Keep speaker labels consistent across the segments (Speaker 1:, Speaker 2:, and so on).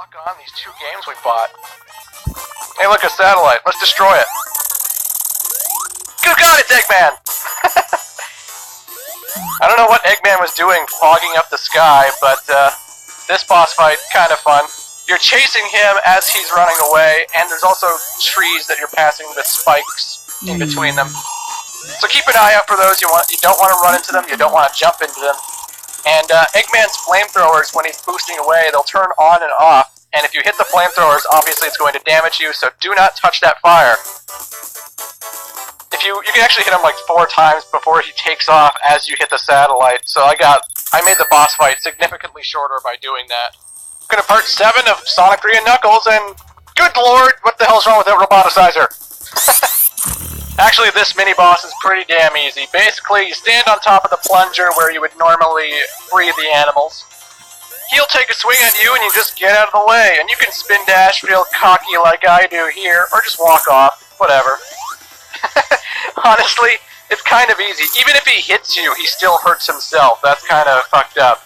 Speaker 1: lock on these 2 games we bought. Hey, look, a satellite. Let's destroy it. Good God, it's Eggman! I don't know what Eggman was doing fogging up the sky, but this boss fight, kind of fun. You're chasing him as he's running away, and there's also trees that you're passing with spikes in between them. So keep an eye out for those. You don't want to run into them, you don't want to jump into them. And Eggman's flamethrowers, when he's boosting away, they'll turn on and off. And if you hit the flamethrowers, obviously it's going to damage you, so do not touch that fire. If you can actually hit him like 4 times before he takes off as you hit the satellite. So I made the boss fight significantly shorter by doing that. I'm gonna part 7 of Sonic 3 and Knuckles, and good lord, what the hell's wrong with that roboticizer? Actually, this mini-boss is pretty damn easy. Basically, you stand on top of the plunger where you would normally free the animals. He'll take a swing at you and you just get out of the way, and you can spin dash real cocky like I do here, or just walk off, whatever. Honestly, it's kind of easy. Even if he hits you, he still hurts himself. That's kind of fucked up.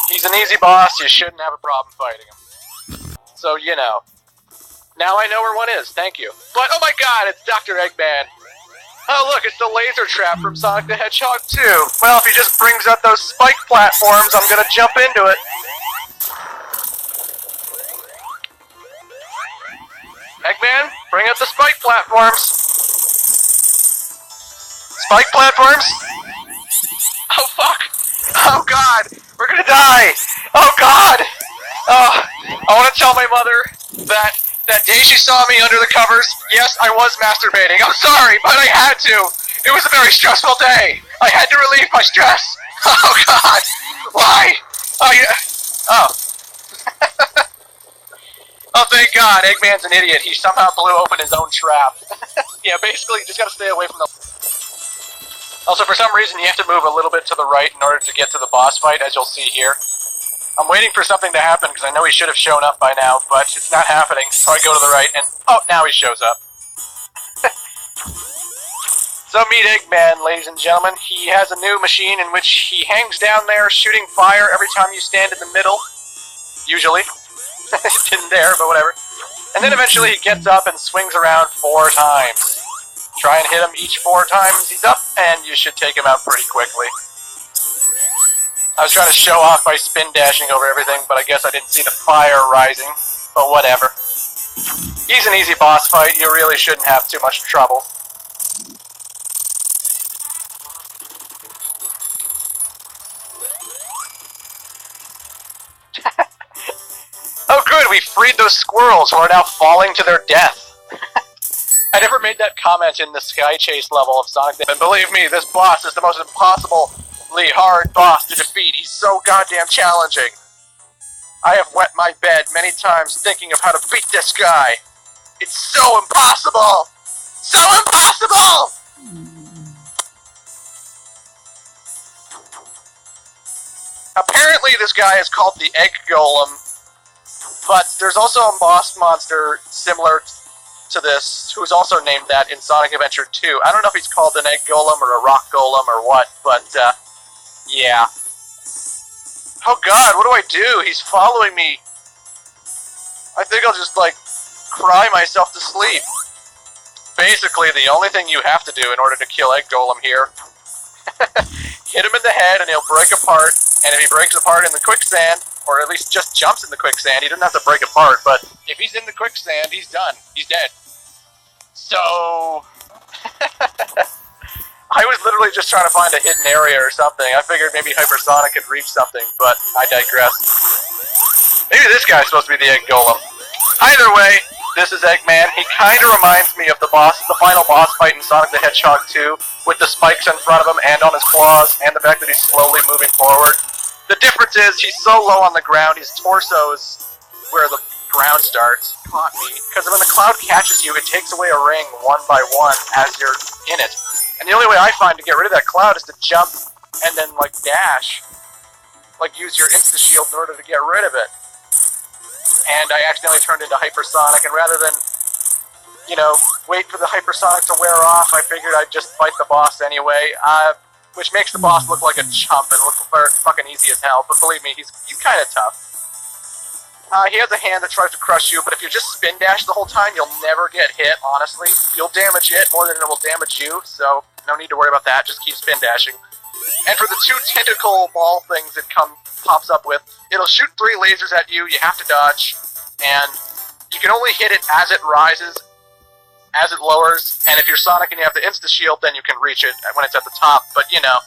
Speaker 1: He's an easy boss, you shouldn't have a problem fighting him. So, you know. Now I know where one is, thank you. But, oh my god, it's Dr. Eggman. Oh look, it's the laser trap from Sonic the Hedgehog 2. Well, if he just brings up those spike platforms, I'm gonna jump into it. Eggman, bring up the spike platforms. Spike platforms? Oh fuck! Oh god! We're gonna die! Oh god! Oh, I wanna tell my mother that day she saw me under the covers, yes, I was masturbating. I'm sorry, but I had to. It was a very stressful day. I had to relieve my stress. Oh god! Why? Oh. Oh, thank God, Eggman's an idiot. He somehow blew open his own trap. Yeah, basically, you just gotta stay away from the... Also, for some reason, you have to move a little bit to the right in order to get to the boss fight, as you'll see here. I'm waiting for something to happen, because I know he should have shown up by now, but it's not happening, so I go to the right, and... oh, now he shows up. So meet Eggman, ladies and gentlemen. He has a new machine in which he hangs down there shooting fire every time you stand in the middle. Usually. Didn't dare, but whatever. And then eventually he gets up and swings around 4 times. Try and hit him each 4 times he's up, and you should take him out pretty quickly. I was trying to show off by spin dashing over everything, but I guess I didn't see the fire rising. But whatever. He's an easy boss fight, you really shouldn't have too much trouble. Oh good, we freed those squirrels who are now falling to their death. I never made that comment in the Sky Chase level of Sonic, and believe me, this boss is the most impossibly hard boss to defeat. He's so goddamn challenging. I have wet my bed many times thinking of how to beat this guy. It's so impossible! So impossible! Apparently this guy is called the Egg Golem, but there's also a boss monster similar to this, who's also named that in Sonic Adventure 2. I don't know if he's called an Egg Golem or a Rock Golem or what, but, yeah. Oh god, what do I do? He's following me. I think I'll just, like, cry myself to sleep. Basically, the only thing you have to do in order to kill Egg Golem here, hit him in the head and he'll break apart, and if he breaks apart in the quicksand, or at least just jumps in the quicksand, he doesn't have to break apart, but if he's in the quicksand, he's done. He's dead. So... I was literally just trying to find a hidden area or something. I figured maybe Hypersonic could reach something, but I digress. Maybe this guy's supposed to be the Egg Golem. Either way, this is Eggman. He kind of reminds me of the final boss fight in Sonic the Hedgehog 2, with the spikes in front of him and on his claws, and the fact that he's slowly moving forward. The difference is, he's so low on the ground, his torso is where the ground starts. Caught me. Because when the cloud catches you, it takes away a ring one by one as you're in it. And the only way I find to get rid of that cloud is to jump and then, like, dash. Like, use your insta-shield in order to get rid of it. And I accidentally turned into Hypersonic, and rather than, you know, wait for the Hypersonic to wear off, I figured I'd just fight the boss anyway. Which makes the boss look like a chump and look fucking easy as hell, but believe me, he's kind of tough. He has a hand that tries to crush you, but if you just spin dash the whole time, you'll never get hit, honestly. You'll damage it more than it will damage you, so no need to worry about that, just keep spin dashing. And for the 2 tentacle ball things it pops up with, it'll shoot 3 lasers at you, you have to dodge, and you can only hit it as it rises, as it lowers, and if you're Sonic and you have the insta-shield, then you can reach it when it's at the top, but you know.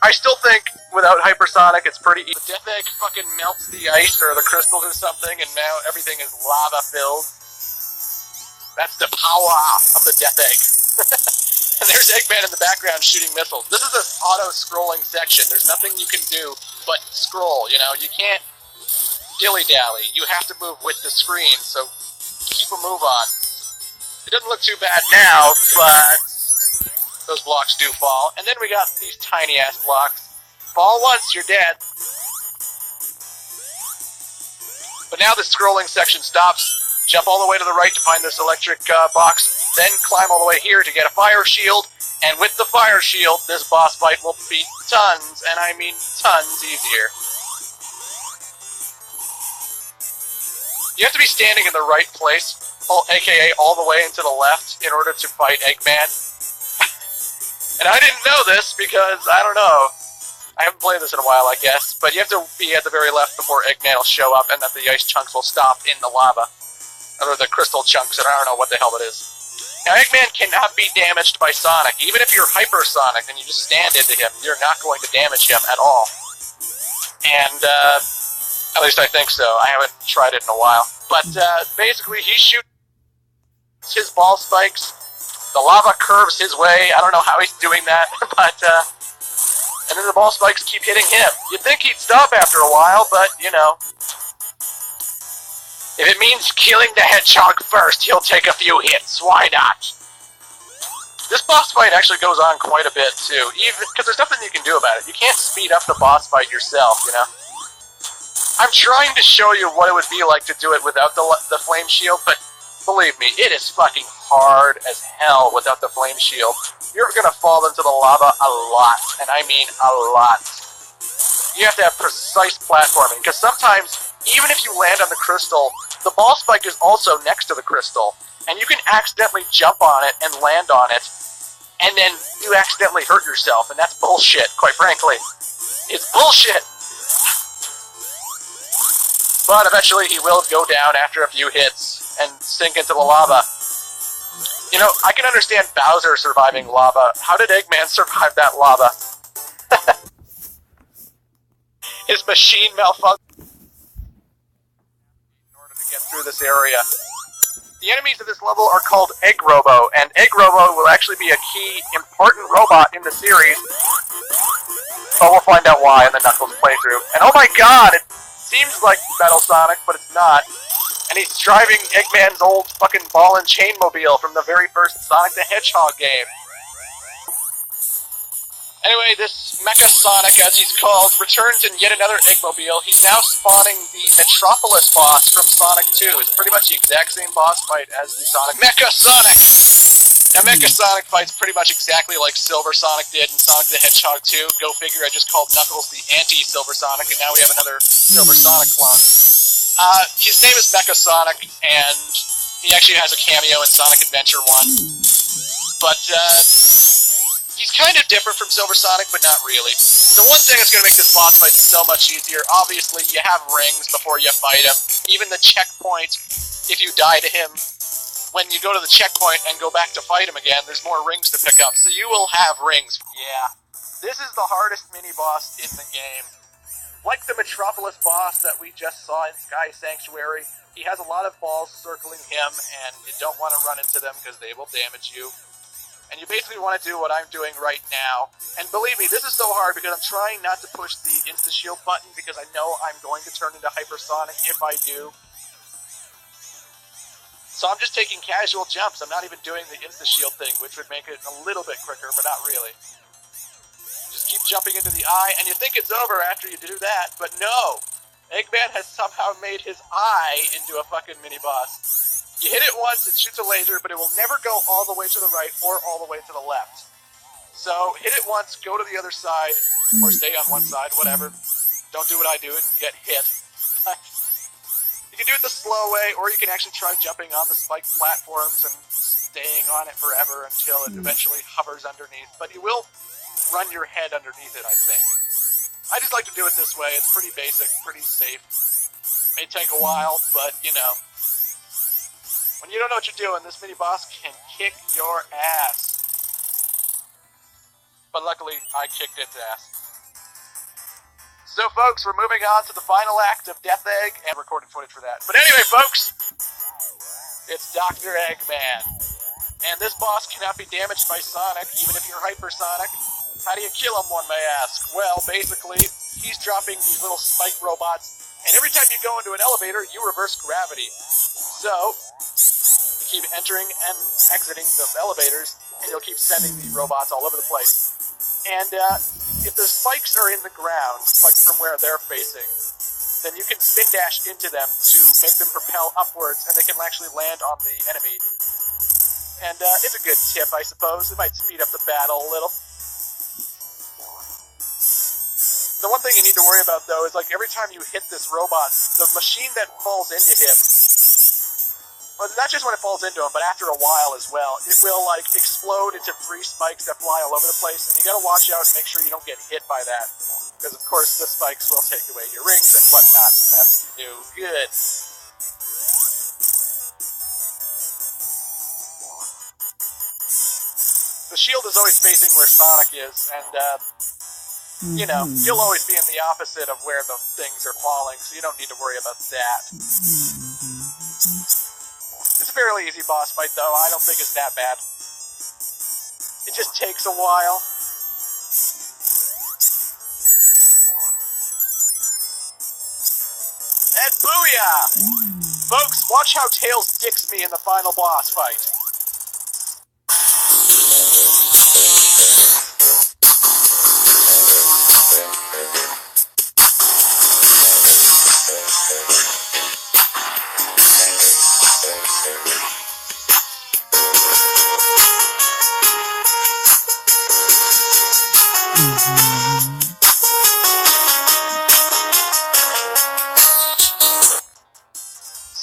Speaker 1: I still think, without Hypersonic, it's pretty easy. The Death Egg fucking melts the ice or the crystals or something, and now everything is lava-filled. That's the power of the Death Egg. And there's Eggman in the background shooting missiles. This is an auto-scrolling section. There's nothing you can do but scroll, you know? You can't dilly-dally. You have to move with the screen, so keep a move on. It doesn't look too bad now, but those blocks do fall. And then we got these tiny-ass blocks. Fall once, you're dead. But now the scrolling section stops. Jump all the way to the right to find this electric box. Then climb all the way here to get a fire shield. And with the fire shield, this boss fight will be tons, and I mean tons, easier. You have to be standing in the right place, aka all the way and to the left, in order to fight Eggman. And I didn't know this because, I don't know, I haven't played this in a while, I guess, but you have to be at the very left before Eggman will show up and that the ice chunks will stop in the lava. Or the crystal chunks, and I don't know what the hell it is. Now, Eggman cannot be damaged by Sonic. Even if you're Hypersonic and you just stand into him, you're not going to damage him at all. And, at least I think so. I haven't tried it in a while. But, basically, he shoots his ball spikes. The lava curves his way. I don't know how he's doing that, but, and then the ball spikes keep hitting him. You'd think he'd stop after a while, but, you know. If it means killing the hedgehog first, he'll take a few hits. Why not? This boss fight actually goes on quite a bit, too. Even because there's nothing you can do about it. You can't speed up the boss fight yourself, you know? I'm trying to show you what it would be like to do it without the flame shield, but believe me, it is fucking hard as hell without the flame shield. You're gonna fall into the lava a lot, and I mean a lot. You have to have precise platforming, because sometimes, even if you land on the crystal, the ball spike is also next to the crystal, and you can accidentally jump on it and land on it, and then you accidentally hurt yourself, and that's bullshit, quite frankly. It's bullshit! But eventually he will go down after a few hits and sink into the lava. You know, I can understand Bowser surviving lava. How did Eggman survive that lava? His machine malfunctioned in order to get through this area. The enemies of this level are called Egg Robo, and Egg Robo will actually be a key, important robot in the series. But we'll find out why in the Knuckles playthrough. And oh my god, it seems like Metal Sonic, but it's not. And he's driving Eggman's old fucking ball and chain mobile from the very first Sonic the Hedgehog game. Anyway, this Mecha Sonic, as he's called, returns in yet another Eggmobile. He's now spawning the Metropolis boss from Sonic 2. It's pretty much the exact same boss fight as the Sonic Mecha Sonic! Now, Mecha Sonic fights pretty much exactly like Silver Sonic did in Sonic the Hedgehog 2. Go figure, I just called Knuckles the anti-Silver Sonic, and now we have another Silver Sonic clone. His name is Mecha Sonic, and he actually has a cameo in Sonic Adventure 1. But, he's kind of different from Silver Sonic, but not really. The one thing that's going to make this boss fight so much easier, obviously, you have rings before you fight him. Even the checkpoint, if you die to him, when you go to the checkpoint and go back to fight him again, there's more rings to pick up, so you will have rings. Yeah. This is the hardest mini-boss in the game. Like the Metropolis boss that we just saw in Sky Sanctuary, he has a lot of balls circling him, and you don't want to run into them because they will damage you. And you basically want to do what I'm doing right now. And believe me, this is so hard because I'm trying not to push the insta-shield button because I know I'm going to turn into Hypersonic if I do. So I'm just taking casual jumps. I'm not even doing the insta-shield thing, which would make it a little bit quicker, but not really. Just keep jumping into the eye, and you think it's over after you do that, but no! Eggman has somehow made his eye into a fucking mini-boss. You hit it once, it shoots a laser, but it will never go all the way to the right or all the way to the left. So, hit it once, go to the other side, or stay on one side, whatever. Don't do what I do and get hit. You can do it the slow way, or you can actually try jumping on the spiked platforms and staying on it forever until it eventually hovers underneath. But you will run your head underneath it, I think. I just like to do it this way. It's pretty basic, pretty safe. May take a while, but, you know, when you don't know what you're doing, this mini-boss can kick your ass. But luckily, I kicked its ass. So, folks, we're moving on to the final act of Death Egg, and recorded footage for that. But anyway, folks, it's Dr. Eggman. And this boss cannot be damaged by Sonic, even if you're hypersonic. How do you kill him, one may ask? Well, basically, he's dropping these little spike robots, and every time you go into an elevator, you reverse gravity. So, you keep entering and exiting the elevators, and you'll keep sending the robots all over the place. And if the spikes are in the ground, like from where they're facing, then you can spin dash into them to make them propel upwards, and they can actually land on the enemy. And it's a good tip, I suppose. It might speed up the battle a little. The one thing you need to worry about, though, is like every time you hit this robot, the machine that falls into him, well, not just when it falls into him, but after a while as well, it will like explode into 3 spikes that fly all over the place, and you gotta watch out and make sure you don't get hit by that, because of course the spikes will take away your rings and whatnot, and that's no good. The shield is always facing where Sonic is, and you know, you'll always be in the opposite of where the things are falling, so you don't need to worry about that. It's a fairly easy boss fight, though. I don't think it's that bad. It just takes a while. And booyah! Folks, watch how Tails dicks me in the final boss fight.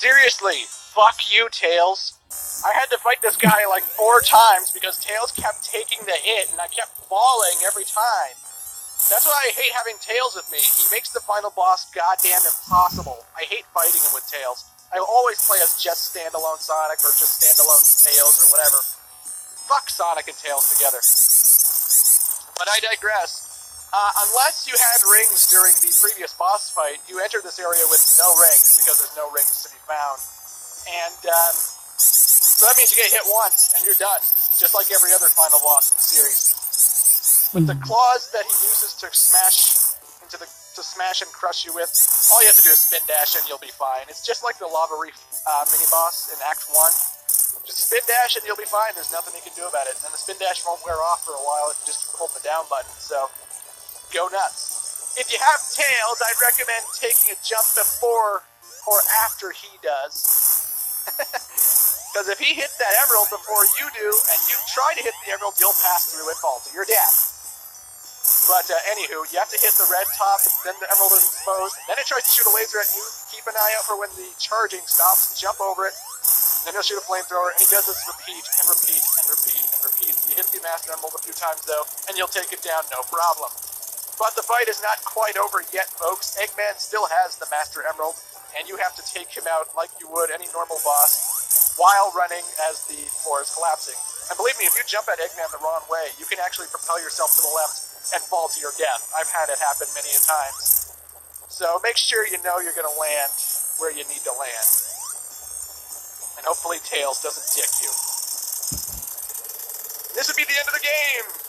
Speaker 1: Seriously, fuck you, Tails. I had to fight this guy like 4 times because Tails kept taking the hit and I kept falling every time. That's why I hate having Tails with me. He makes the final boss goddamn impossible. I hate fighting him with Tails. I always play as just standalone Sonic or just standalone Tails or whatever. Fuck Sonic and Tails together. But I digress. Unless you had rings during the previous boss fight, you enter this area with no rings, because there's no rings to be found. And, so that means you get hit once, and you're done. Just like every other final boss in the series. With the claws that he uses to smash and crush you with, all you have to do is spin dash and you'll be fine. It's just like the Lava Reef mini-boss in Act 1. Just spin dash and you'll be fine. There's nothing you can do about it. And the spin dash won't wear off for a while if you just keep holding the down button, so go nuts. If you have Tails, I'd recommend taking a jump before or after he does. Because if he hits that emerald before you do, and you try to hit the emerald, you'll pass through and fall to your death. But anywho, you have to hit the red top, then the emerald is exposed, then it tries to shoot a laser at you. Keep an eye out for when the charging stops, jump over it, then he'll shoot a flamethrower, and he does this repeat and repeat and repeat and repeat. You hit the Master Emerald a few times though, and you'll take it down no problem. But the fight is not quite over yet, folks. Eggman still has the Master Emerald, and you have to take him out like you would any normal boss while running as the floor is collapsing. And believe me, if you jump at Eggman the wrong way, you can actually propel yourself to the left and fall to your death. I've had it happen many a times. So make sure you know you're going to land where you need to land. And hopefully Tails doesn't dick you. This would be the end of the game!